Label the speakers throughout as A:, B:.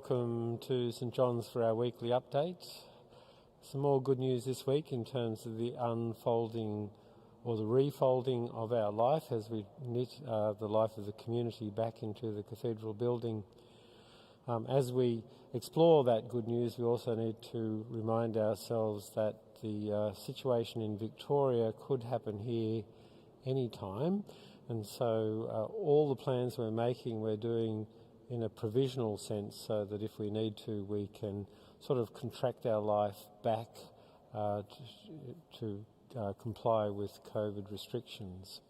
A: welcome to St John's for our weekly update. Some more good news this week in terms of the unfolding or the refolding of our life as we knit the life of the community back into the cathedral building. As we explore that good news, we also need to remind ourselves that the situation in Victoria could happen here any time, and so all the plans we're making, we're doing in a provisional sense, so that if we need to, we can sort of contract our life back to comply with COVID restrictions.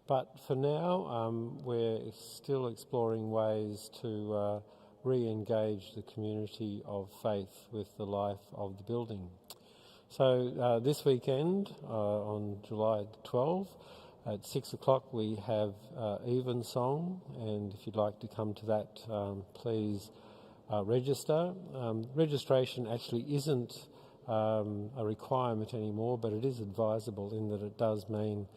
A: But for now, we're still exploring ways to re-engage the community of faith with the life of the building. So this weekend, on July 12, at 6 o'clock we have Evensong, and if you'd like to come to that, please register. Registration actually isn't a requirement anymore, but it is advisable in that it does mean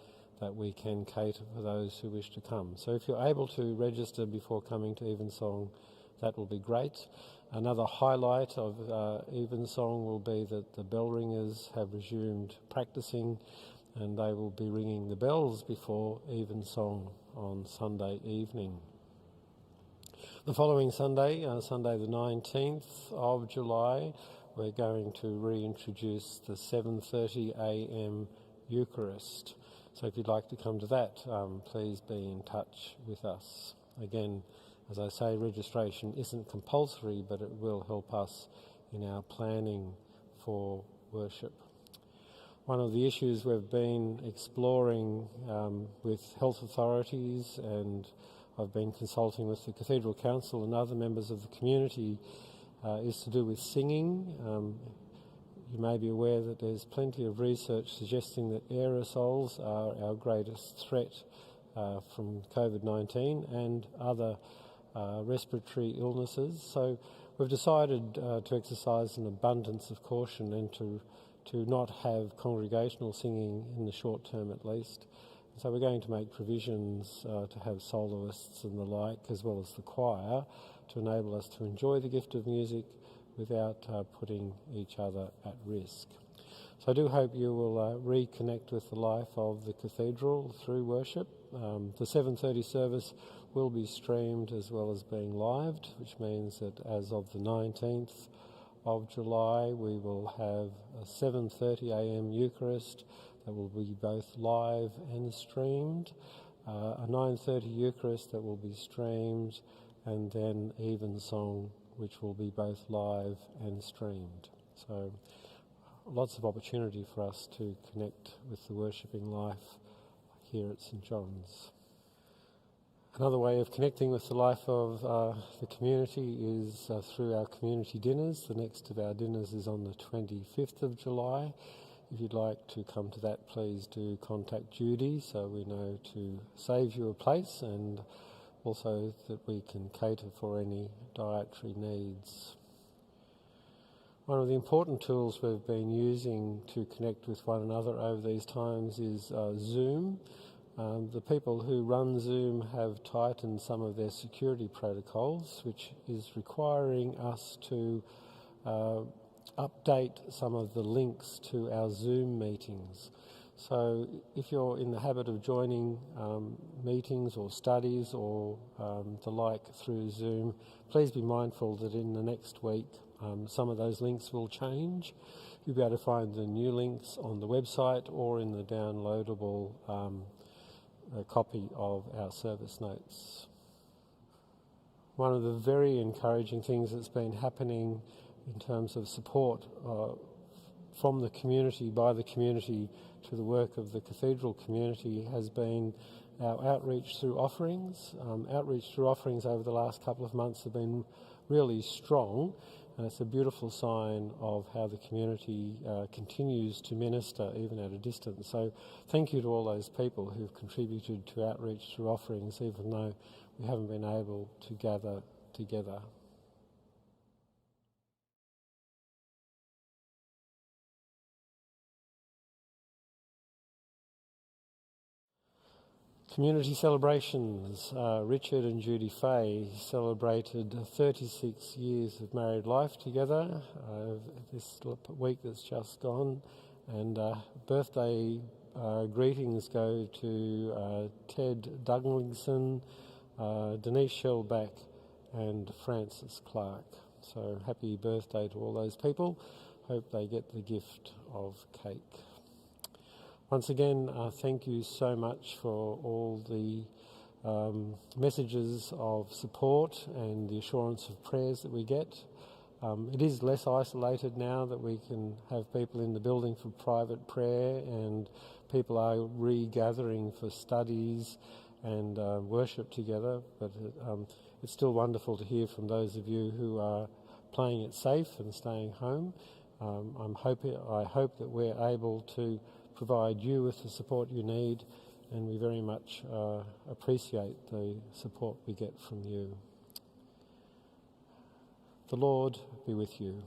A: that we can cater for those who wish to come. So if you're able to register before coming to Evensong, that will be great. Another highlight of Evensong will be that the bell ringers have resumed practicing, and they will be ringing the bells before Evensong on Sunday evening. The following Sunday, Sunday the 19th of July, we're going to reintroduce the 7:30am Eucharist. So if you'd like to come to that, please be in touch with us. Again, as I say, registration isn't compulsory, but it will help us in our planning for worship. One of the issues we've been exploring with health authorities, and I've been consulting with the Cathedral Council and other members of the community, is to do with singing. You may be aware that there's plenty of research suggesting that aerosols are our greatest threat from COVID-19 and other respiratory illnesses. So we've decided to exercise an abundance of caution and to not have congregational singing in the short term at least. So we're going to make provisions to have soloists and the like, as well as the choir, to enable us to enjoy the gift of music without putting each other at risk. So I do hope you will reconnect with the life of the cathedral through worship. The 7:30 service will be streamed as well as being lived, which means that as of the 19th of July, we will have a 7:30am Eucharist that will be both live and streamed, a 9:30 Eucharist that will be streamed, and then Evensong, which will be both live and streamed. So lots of opportunity for us to connect with the worshipping life here at St John's. Another way of connecting with the life of the community is through our community dinners. The next of our dinners is on the 25th of July. If you'd like to come to that, please do contact Judy so we know to save you a place, and also that we can cater for any dietary needs. One of the important tools we've been using to connect with one another over these times is Zoom. The people who run Zoom have tightened some of their security protocols, which is requiring us to update some of the links to our Zoom meetings. So if you're in the habit of joining meetings or studies or the like through Zoom, please be mindful that in the next week some of those links will change. You'll be able to find the new links on the website or in the downloadable copy of our service notes. One of the very encouraging things that's been happening in terms of support from the community, by the community, to the work of the cathedral community has been our outreach through offerings. Outreach through offerings over the last couple of months have been really strong, and it's a beautiful sign of how the community continues to minister even at a distance. So thank you to all those people who've contributed to outreach through offerings, even though we haven't been able to gather together. Community celebrations. Richard and Judy Fay celebrated 36 years of married life together this week that's just gone, and birthday greetings go to Ted Duglingson, Denise Shellback and Francis Clark. So happy birthday to all those people. Hope they get the gift of cake. Once again, thank you so much for all the messages of support and the assurance of prayers that we get. It is less isolated now that we can have people in the building for private prayer, and people are regathering for studies and worship together, but it's still wonderful to hear from those of you who are playing it safe and staying home. I hope that we're able to provide you with the support you need, and we very much appreciate the support we get from you. The Lord be with you.